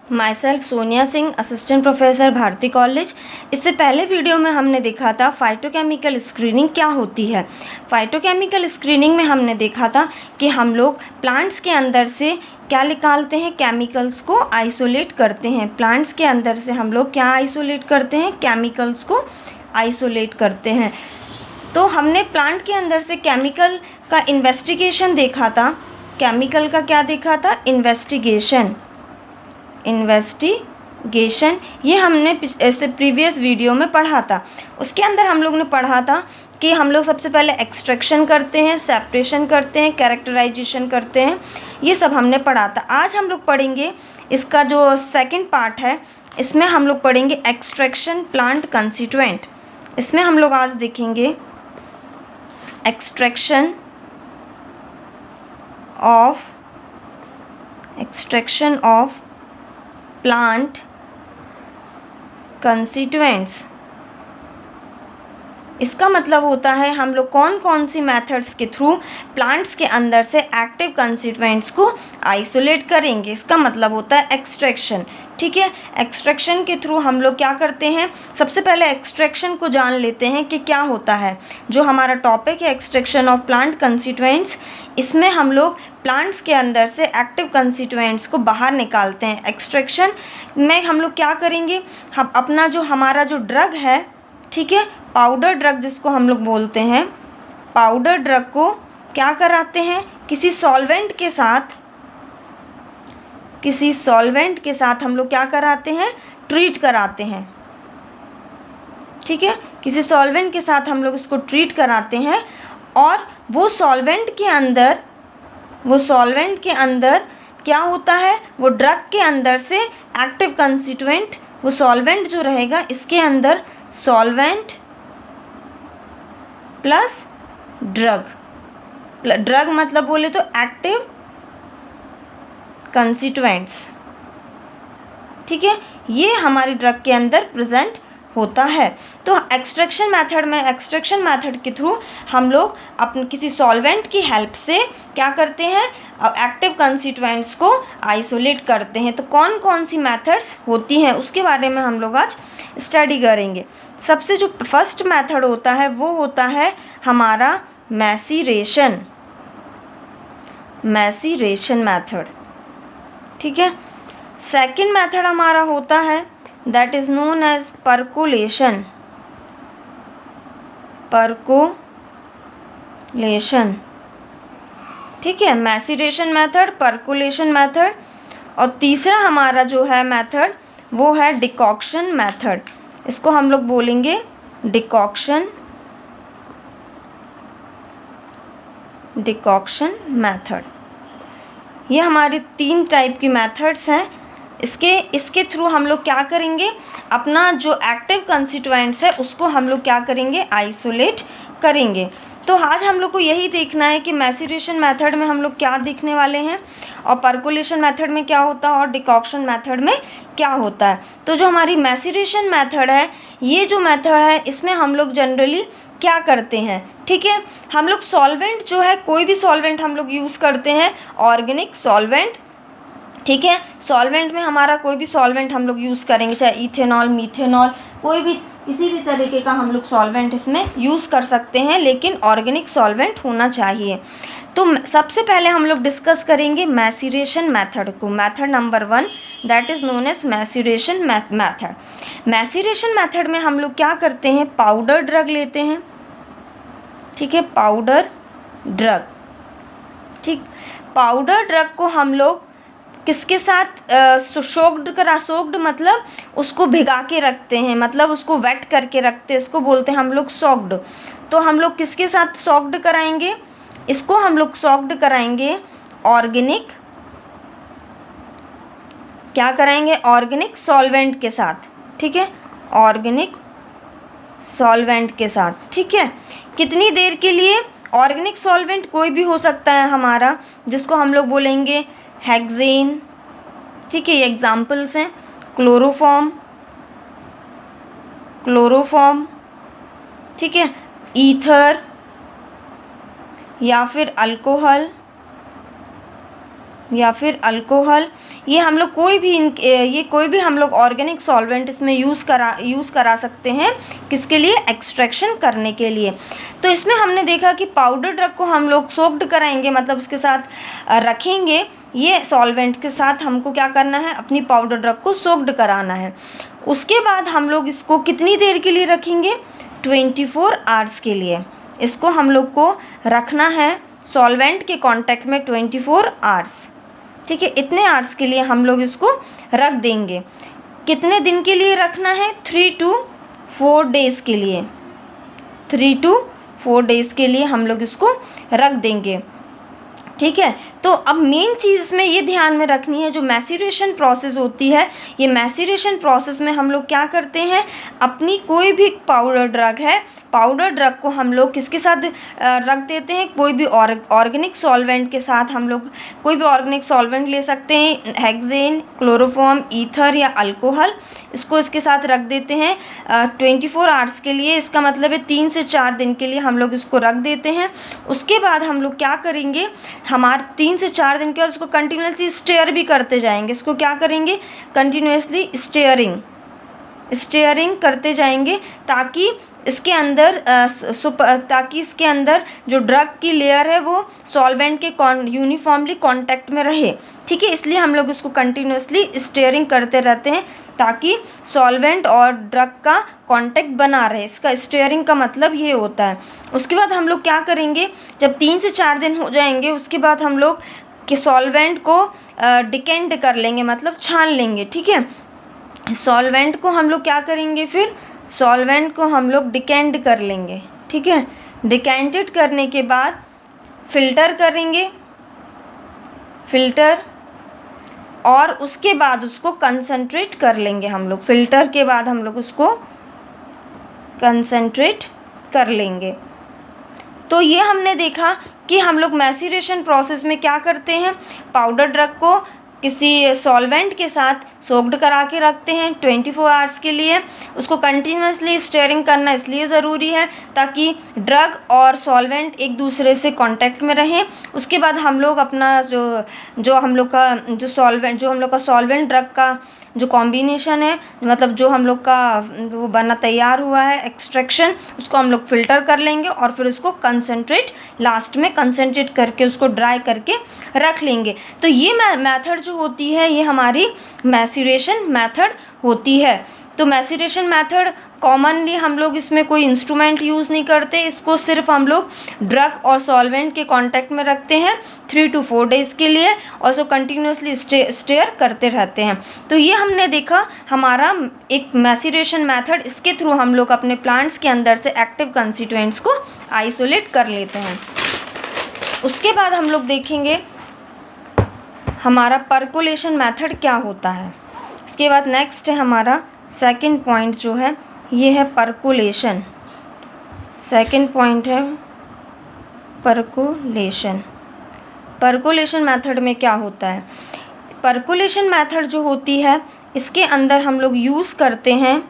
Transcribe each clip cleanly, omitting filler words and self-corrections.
My self Sonia Singh, assistant professor Bharati college. इससे पहले video में हमने देखा था फाइटोकेमिकल स्क्रीनिंग क्या होती है। फाइटोकेमिकल स्क्रीनिंग में हमने देखा था कि हम लोग प्लांट्स के अंदर से क्या निकालते हैं, केमिकल्स को आइसोलेट करते हैं। प्लांट्स के अंदर से हम लोग क्या आइसोलेट करते हैं, केमिकल्स को आइसोलेट करते हैं। तो हमने प्लांट के अंदर से केमिकल का इन्वेस्टिगेशन देखा था। केमिकल का क्या देखा था, इन्वेस्टिगेशन। ये हमने इससे प्रीवियस वीडियो में पढ़ा था। उसके अंदर हम लोग ने पढ़ा था कि हम लोग सबसे पहले एक्सट्रैक्शन करते हैं, सेपरेशन करते हैं, कैरेक्टराइजेशन करते हैं। ये सब हमने पढ़ा था। आज हम लोग पढ़ेंगे इसका जो सेकंड पार्ट है, इसमें हम लोग पढ़ेंगे एक्सट्रैक्शन प्लांट कंस्टिट्यूएंट। इसमें हम लोग आज देखेंगे एक्सट्रैक्शन ऑफ प्लांट कंस्टिट्यूएंट्स। इसका मतलब होता है हम लोग कौन कौन सी मेथड्स के थ्रू प्लांट्स के अंदर से एक्टिव कंस्टिट्यूएंट्स को आइसोलेट करेंगे। इसका मतलब होता है एक्सट्रैक्शन। ठीक है, एक्सट्रैक्शन के थ्रू हम लोग क्या करते हैं, सबसे पहले एक्सट्रैक्शन को जान लेते हैं कि क्या होता है। जो हमारा टॉपिक है एक्सट्रैक्शन ऑफ प्लांट कंस्टिट्यूएंट्स, इसमें हम लोग प्लांट्स के अंदर से एक्टिव कंस्टिट्यूएंट्स को बाहर निकालते हैं। एक्सट्रैक्शन में हम लोग क्या करेंगे, हम अपना जो हमारा जो ड्रग है, ठीक है, पाउडर ड्रग जिसको हम लोग बोलते हैं, पाउडर ड्रग को क्या कराते हैं, किसी सॉल्वेंट के साथ हम लोग क्या कराते हैं, ट्रीट कराते हैं। ठीक है, किसी सॉल्वेंट के साथ हम लोग इसको ट्रीट कराते हैं और वो सॉल्वेंट के अंदर क्या होता है, वो ड्रग के अंदर से एक्टिव कंस्टिट्यूएंट, वो सॉल्वेंट जो रहेगा इसके अंदर सॉल्वेंट प्लस ड्रग मतलब बोले तो एक्टिव कंस्टिट्यूएंट्स। ठीक है, ये हमारी ड्रग के अंदर प्रेजेंट होता है। तो एक्सट्रैक्शन मेथड के थ्रू हम लोग अपने किसी सॉल्वेंट की हेल्प से क्या करते हैं, एक्टिव कंस्टिट्यूएंट्स को आइसोलेट करते हैं। तो कौन कौन सी मेथड्स होती हैं उसके बारे में हम लोग आज स्टडी करेंगे। सबसे जो फर्स्ट मेथड होता है वो होता है हमारा मैसीरेशन मेथड। ठीक है, सेकंड मेथड हमारा होता है that is known as percolation. ठीक है, मैसीरेशन मेथड, परकोलेशन मेथड। और तीसरा हमारा जो है मेथड वो है डिकॉक्शन मेथड। इसको हम लोग बोलेंगे डिकॉक्शन मेथड। ये हमारी 3 टाइप की मेथड्स हैं। इसके थ्रू हम लोग क्या करेंगे, अपना जो एक्टिव कंस्टिट्यूएंट्स है उसको हम लोग क्या करेंगे, आइसोलेट करेंगे। तो आज हम लोग को यही देखना है कि मैसीरेशन मेथड में हम लोग क्या देखने वाले हैं और परकोलेशन मेथड में क्या होता है और डिकॉक्शन मेथड में क्या होता है। तो जो हमारी मैसीरेशन मेथड है, ये जो मेथड है इसमें हम लोग जनरली क्या करते हैं, ठीक है, हम लोग सॉल्वेंट जो है, कोई भी सॉल्वेंट हम लोग यूज़ करते हैं, ऑर्गेनिक सॉल्वेंट। ठीक है, सॉल्वेंट में हमारा कोई भी सॉल्वेंट हम लोग यूज़ करेंगे, चाहे इथेनॉल, मीथेनॉल, कोई भी किसी भी तरीके का हम लोग सॉल्वेंट इसमें यूज़ कर सकते हैं, लेकिन ऑर्गेनिक सॉल्वेंट होना चाहिए। तो सबसे पहले हम लोग डिस्कस करेंगे मैसीरेशन मेथड को। Method number 1 that is known as maceration method. Maceration method में हम लोग क्या करते हैं, पाउडर ड्रग लेते हैं। ठीक है, पाउडर ड्रग। ठीक, पाउडर ड्रग को हम लोग किसके साथ सोक्ड मतलब उसको भिगा के रखते हैं, मतलब उसको वेट करके रखते हैं, इसको बोलते हैं हम लोग सॉक्ड। तो हम लोग किसके साथ सॉक्ड कराएंगे, इसको हम लोग सॉक्ड कराएंगे ऑर्गेनिक, क्या कराएंगे, ऑर्गेनिक सॉल्वेंट के साथ। ठीक है, ऑर्गेनिक सॉल्वेंट के साथ। ठीक है, कितनी देर के लिए, ऑर्गेनिक सॉल्वेंट कोई भी हो सकता है हमारा, जिसको हम लोग बोलेंगे हेक्सेन। ठीक है, ये एग्जाम्पल्स हैं, क्लोरोफॉर्म, ठीक है, ईथर या फिर अल्कोहल, या फिर अल्कोहल, ये हम लोग कोई भी हम लोग ऑर्गेनिक सॉल्वेंट इसमें यूज़ करा सकते हैं। किसके लिए? एक्सट्रैक्शन करने के लिए। तो इसमें हमने देखा कि पाउडर ड्रग को हम लोग सोक्ड कराएंगे, मतलब उसके साथ रखेंगे। ये सॉल्वेंट के साथ हमको क्या करना है? अपनी पाउडर ड्रग को सोक्ड कराना है। उसके बाद हम लोग इसको कितनी देर के लिए रखेंगे? 24 आवर्स के लिए इसको हम लोग को रखना है सॉल्वेंट के कांटेक्ट में 24 आवर्स। ठीक है, इतने आवर्स के लिए हम लोग इसको रख देंगे। कितने दिन के लिए रखना है? 3 to 4 डेज़ के लिए। 3 to 4 डेज़ के लिए हम लोग इसको रख देंगे। ठीक है, तो अब मेन चीज़ इसमें ये ध्यान में रखनी है, जो मैसीरेशन प्रोसेस होती है, ये मैसीरेशन प्रोसेस में हम लोग क्या करते हैं? अपनी कोई भी पाउडर ड्रग है, पाउडर ड्रग को हम लोग किसके साथ रख देते हैं? कोई भी ऑर्गेनिक सॉल्वेंट के साथ हम लोग कोई भी ऑर्गेनिक सॉल्वेंट ले सकते हैं, हेक्सेन, क्लोरोफॉर्म, ईथर या अल्कोहल, इसको इसके साथ रख देते हैं 24 आवर्स के लिए। इसका मतलब है 3 से 4 दिन के लिए हम लोग इसको रख देते हैं। उसके बाद हम लोग क्या करेंगे? हमारे 3 से 4 दिन के बाद उसको कंटिन्यूसली स्टेयर भी करते जाएंगे। इसको क्या करेंगे? कंटिन्यूसली स्टेयरिंग करते जाएंगे, ताकि इसके अंदर जो ड्रग की लेयर है वो सॉल्वेंट के यूनिफॉर्मली कांटेक्ट में रहे। ठीक है, इसलिए हम लोग इसको कंटिन्यूसली स्टेयरिंग करते रहते हैं, ताकि सॉल्वेंट और ड्रग का कांटेक्ट बना रहे। इसका स्टेयरिंग का मतलब ये होता है। उसके बाद हम लोग क्या करेंगे? जब 3 से 4 दिन हो जाएंगे, उसके बाद हम लोग कि सॉल्वेंट को डिकेंट कर लेंगे, मतलब छान लेंगे। ठीक है, सॉल्वेंट को हम लोग क्या करेंगे? फिर सॉल्वेंट को हम लोग डिकेंट कर लेंगे। ठीक है, डिकेंटेड करने के बाद फिल्टर करेंगे, और उसके बाद उसको कंसंट्रेट कर लेंगे हम लोग। फिल्टर के बाद हम लोग उसको कंसंट्रेट कर लेंगे। तो ये हमने देखा कि हम लोग मैसीरेशन प्रोसेस में क्या करते हैं? पाउडर ड्रग को किसी सॉल्वेंट के साथ सोक्ड करा के रखते हैं 24 आवर्स के लिए। उसको कंटिन्यूसली स्टेयरिंग करना इसलिए ज़रूरी है ताकि ड्रग और सॉल्वेंट एक दूसरे से कांटेक्ट में रहें। उसके बाद हम लोग अपना जो हम लोग का सॉल्वेंट ड्रग का जो कॉम्बिनेशन है, मतलब जो हम लोग का वो बना तैयार हुआ है एक्सट्रैक्शन, उसको हम लोग फ़िल्टर कर लेंगे और फिर उसको लास्ट में कंसनट्रेट करके उसको ड्राई करके रख लेंगे। तो ये मेथड जो होती है ये हमारी मैसीरेशन मेथड होती है। तो मैसीरेशन मेथड कॉमनली हम लोग इसमें कोई इंस्ट्रूमेंट यूज़ नहीं करते, इसको सिर्फ हम लोग ड्रग और सॉल्वेंट के कांटेक्ट में रखते हैं 3 to 4 डेज़ के लिए, और उसको कंटिन्यूसली स्टेयर करते रहते हैं। तो ये हमने देखा हमारा एक मैसीरेशन मेथड, इसके थ्रू हम लोग अपने प्लांट्स के अंदर से एक्टिव कंस्टिट्यूएंट्स को आइसोलेट कर लेते हैं। उसके बाद हम लोग देखेंगे हमारा परकोलेशन मेथड क्या होता है। इसके बाद नेक्स्ट है हमारा सेकंड पॉइंट जो है ये है परकोलेशन। सेकंड पॉइंट है परकोलेशन। परकोलेशन मेथड में क्या होता है? परकोलेशन मेथड जो होती है इसके अंदर हम लोग यूज़ करते हैं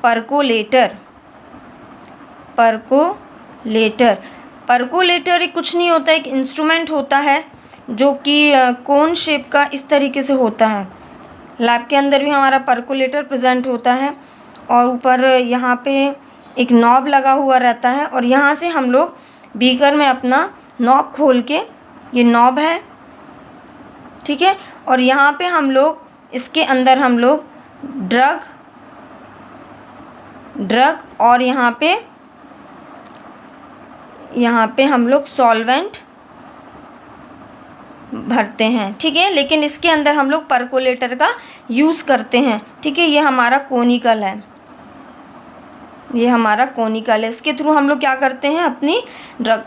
परकोलेटर। परकोलेटर एक कुछ नहीं होता, एक इंस्ट्रूमेंट होता है जो कि कोन शेप का इस तरीके से होता है। लैब के अंदर भी हमारा परकोलेटर प्रेजेंट होता है, और ऊपर यहाँ पे एक नॉब लगा हुआ रहता है, और यहाँ से हम लोग बीकर में अपना नॉब खोल के, ये नॉब है, ठीक है, और यहाँ पे हम लोग इसके अंदर हम लोग ड्रग और यहाँ पे हम लोग सॉल्वेंट भरते हैं। ठीक है, लेकिन इसके अंदर हम लोग परकोलेटर का यूज़ करते हैं। ठीक है, ये हमारा कोनिकल है, इसके थ्रू हम लोग क्या करते हैं?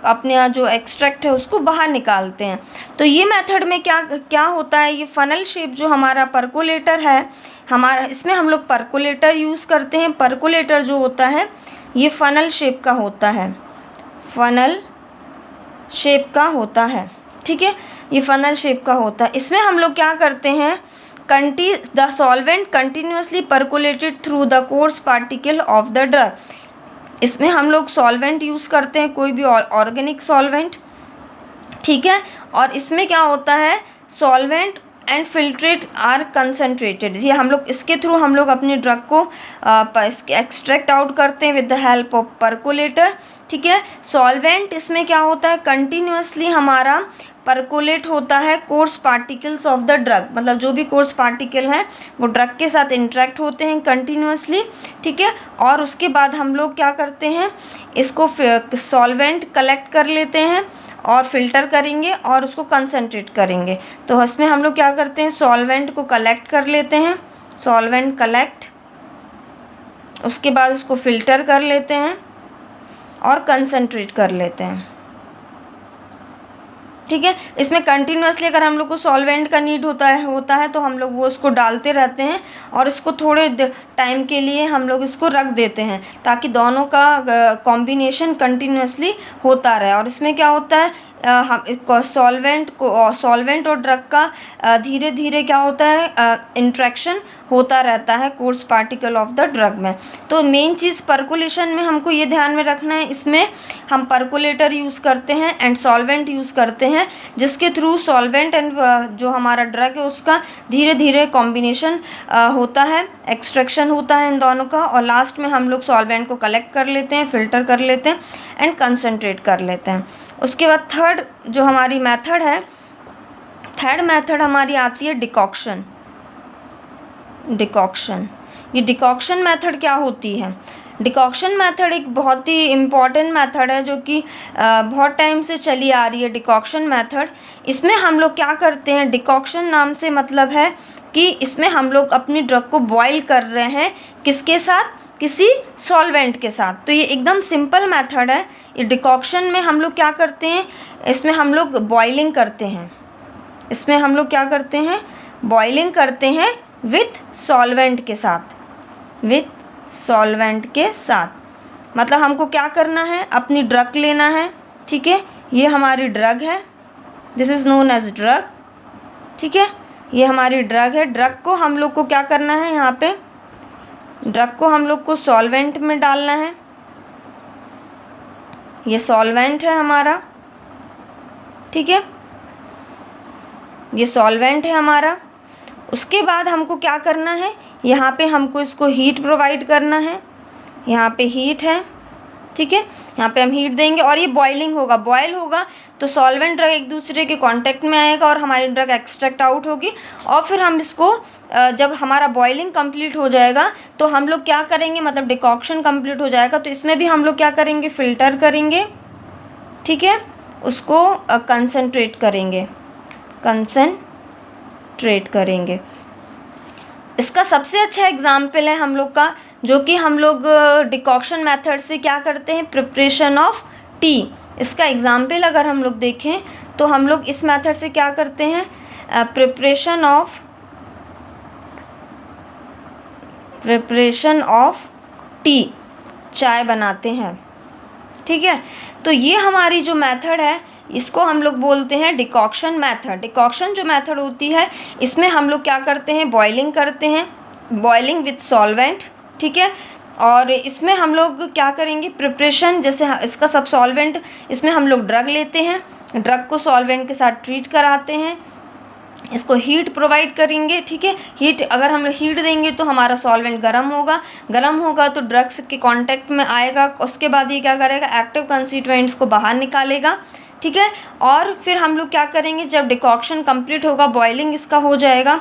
अपने जो एक्सट्रैक्ट है उसको बाहर निकालते हैं। तो ये मेथड में क्या होता है? ये फनल शेप जो हमारा परकोलेटर है हमारा, इसमें हम लोग परकोलेटर यूज़ करते हैं। परकोलेटर जो होता है ये फनल शेप का होता है। ठीक है, ये फनल शेप का होता है। इसमें हम लोग क्या करते हैं? The solvent continuously percolated through the coarse particle of the drug. इसमें हम लोग सॉल्वेंट यूज़ करते हैं, कोई भी ऑर्गेनिक सॉल्वेंट। ठीक है, और इसमें क्या होता है? Solvent and filtrate are concentrated. ये हम लोग इसके थ्रू हम लोग अपनी ड्रग को एक्सट्रैक्ट आउट करते हैं with the help of percolator. ठीक है, सॉल्वेंट इसमें क्या होता है, कंटिन्यूसली हमारा परकोलेट होता है course particles of the drug, मतलब जो भी कोर्स पार्टिकल हैं वो ड्रग के साथ इंटरेक्ट होते हैं कंटिन्यूसली। ठीक है, और उसके बाद हम लोग क्या करते हैं, इसको सॉल्वेंट कलेक्ट कर लेते हैं और फिल्टर करेंगे और उसको कंसनट्रेट करेंगे। तो इसमें हम लोग क्या करते हैं, सॉल्वेंट को कलेक्ट कर लेते हैं, सॉल्वेंट कलेक्ट, उसके बाद उसको फिल्टर कर लेते हैं और कंसनट्रेट कर लेते हैं। ठीक है, इसमें कंटिन्यूसली अगर हम लोग को सॉल्वेंट का नीड होता है तो हम लोग वो उसको डालते रहते हैं और इसको थोड़े टाइम के लिए हम लोग इसको रख देते हैं ताकि दोनों का कॉम्बिनेशन कंटिन्यूसली होता रहे। और इसमें क्या होता है, हम सॉल्वेंट और ड्रग का धीरे धीरे क्या होता है, इंट्रैक्शन होता रहता है course particle of the drug में। तो मेन चीज़ परकोलेशन में हमको ये ध्यान में रखना है, इसमें हम परकोलेटर यूज़ करते हैं एंड सॉल्वेंट यूज़ करते हैं, जिसके थ्रू सॉल्वेंट एंड जो हमारा ड्रग है उसका धीरे धीरे कॉम्बिनेशन होता है, एक्सट्रैक्शन होता है इन दोनों का, और लास्ट में हम लोग सॉल्वेंट को कलेक्ट कर लेते हैं, फिल्टर कर लेते हैं एंड कंसनट्रेट कर लेते हैं। उसके बाद थर्ड जो हमारी मेथड है, थर्ड मेथड हमारी आती है डिकॉक्शन। डिकॉक्शन, ये डिकॉक्शन मेथड क्या होती है, डिकॉक्शन मेथड एक बहुत ही इम्पॉर्टेंट मेथड है जो कि बहुत टाइम से चली आ रही है डिकॉक्शन मेथड। इसमें हम लोग क्या करते हैं, डिकॉक्शन नाम से मतलब है कि इसमें हम लोग अपनी ड्रग को बॉईल कर रहे हैं, किसके साथ, किसी सॉल्वेंट के साथ। तो ये एकदम सिंपल मेथड है। ये डिकॉक्शन में हम लोग क्या करते हैं, इसमें हम लोग बॉइलिंग करते हैं, इसमें हम लोग क्या करते हैं, बॉइलिंग करते हैं विथ सॉल्वेंट के साथ, विथ सॉल्वेंट के साथ। मतलब हमको क्या करना है, अपनी ड्रग लेना है। ठीक है, ये हमारी ड्रग है, this is known as drug. ठीक है, ये हमारी ड्रग है। ड्रग को हम लोग को क्या करना है, यहाँ पे ड्रग को हम लोग को सॉल्वेंट में डालना है। ये सॉल्वेंट है हमारा, ठीक है, ये सॉल्वेंट है हमारा। उसके बाद हमको क्या करना है, यहाँ पे हमको इसको हीट प्रोवाइड करना है, यहाँ पे हीट है। ठीक है, यहाँ पे हम हीट देंगे और ये बॉइलिंग होगा, बॉयल होगा तो सॉल्वेंट ड्रग एक दूसरे के कांटेक्ट में आएगा और हमारी ड्रग एक्सट्रैक्ट आउट होगी। और फिर हम इसको जब हमारा बॉइलिंग कंप्लीट हो जाएगा तो हम लोग क्या करेंगे, मतलब डिकॉक्शन कंप्लीट हो जाएगा तो इसमें भी हम लोग क्या करेंगे, फ़िल्टर करेंगे। ठीक है, उसको कंसनट्रेट करेंगे, कंसनट्रेट करेंगे। इसका सबसे अच्छा एग्जाम्पल है हम लोग का, जो कि हम लोग डिकॉक्शन मेथड से क्या करते हैं, प्रिपरेशन ऑफ टी। इसका एग्जाम्पल अगर हम लोग देखें तो हम लोग इस मेथड से क्या करते हैं, प्रिपरेशन ऑफ टी, चाय बनाते हैं। ठीक है, तो ये हमारी जो मेथड है इसको हम लोग बोलते हैं डिकॉक्शन मेथड। डिकॉक्शन जो मेथड होती है इसमें हम लोग क्या करते हैं, बॉइलिंग करते हैं, बॉइलिंग विथ सॉल्वेंट। ठीक है, और इसमें हम लोग क्या करेंगे, प्रिपरेशन, जैसे इसका सब सॉल्वेंट, इसमें हम लोग ड्रग लेते हैं, ड्रग को सॉल्वेंट के साथ ट्रीट कराते हैं, इसको हीट प्रोवाइड करेंगे। ठीक है, हीट अगर हम हीट देंगे तो हमारा सॉल्वेंट गर्म होगा तो ड्रग्स के कांटेक्ट में आएगा। उसके बाद ये क्या करेगा, एक्टिव कंस्टिट्यूएंट्स को बाहर निकालेगा। ठीक है, और फिर हम लोग क्या करेंगे, जब डिकॉक्शन कंप्लीट होगा, बॉइलिंग इसका हो जाएगा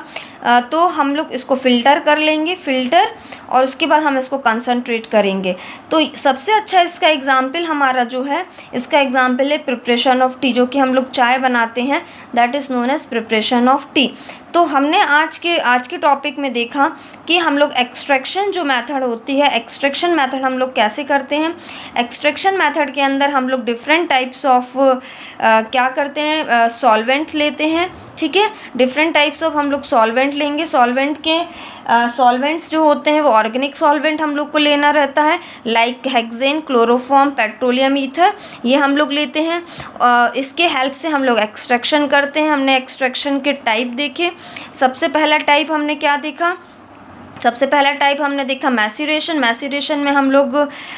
तो हम लोग इसको फ़िल्टर कर लेंगे, फ़िल्टर, और उसके बाद हम इसको कंसनट्रेट करेंगे। तो सबसे अच्छा इसका एग्जाम्पल हमारा जो है, इसका एग्जाम्पल है प्रिपरेशन ऑफ टी, जो कि हम लोग चाय बनाते हैं, that is known as preparation of tea. तो हमने आज के टॉपिक में देखा कि हम लोग एक्सट्रैक्शन जो मेथड होती है, एक्सट्रैक्शन मेथड हम लोग कैसे करते हैं। एक्सट्रैक्शन मेथड के अंदर हम लोग डिफरेंट टाइप्स ऑफ क्या करते हैं, सॉल्वेंट लेते हैं। ठीक है, डिफरेंट टाइप्स ऑफ हम लोग सॉल्वेंट लेंगे। सॉल्वेंट्स जो होते हैं वो ऑर्गेनिक सॉल्वेंट हम लोग को लेना रहता है, like hexane, chloroform, petroleum ether, ये हम लोग लेते हैं। इसके हेल्प से हम लोग एक्सट्रैक्शन करते हैं। हमने एक्सट्रैक्शन के टाइप देखे। सबसे पहला टाइप हमने क्या देखा, सबसे पहला टाइप हमने देखा मैस्यूरेशन। मैस्यूरेशन में हम लोग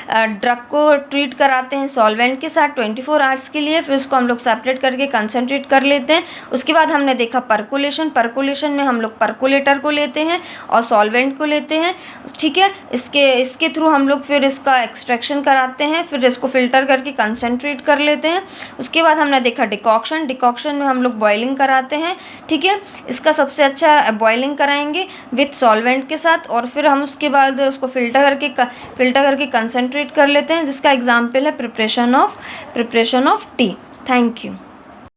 ड्रग को ट्रीट कराते हैं सॉल्वेंट के साथ 24 आवर्स के लिए, फिर उसको हम लोग सेपरेट करके कंसनट्रेट कर लेते हैं। उसके बाद हमने देखा परकोलेशन। परकोलेशन में हम लोग परकोलेटर को लेते हैं और सॉल्वेंट को लेते हैं, ठीक है। इसके थ्रू हम लोग फिर इसका एक्सट्रैक्शन कराते हैं, फिर इसको फिल्टर करके कंसनट्रेट कर लेते हैं। उसके बाद हमने देखा डिकॉक्शन। डिकॉक्शन में हम लोग बॉइलिंग कराते हैं, ठीक है। इसका सबसे अच्छा बॉइलिंग कराएंगे विथ सॉल्वेंट के साथ, और फिर हम उसके बाद उसको फिल्टर करके कंसनट्रेट कर लेते हैं, जिसका एग्जाम्पल है preparation of T. Thank you.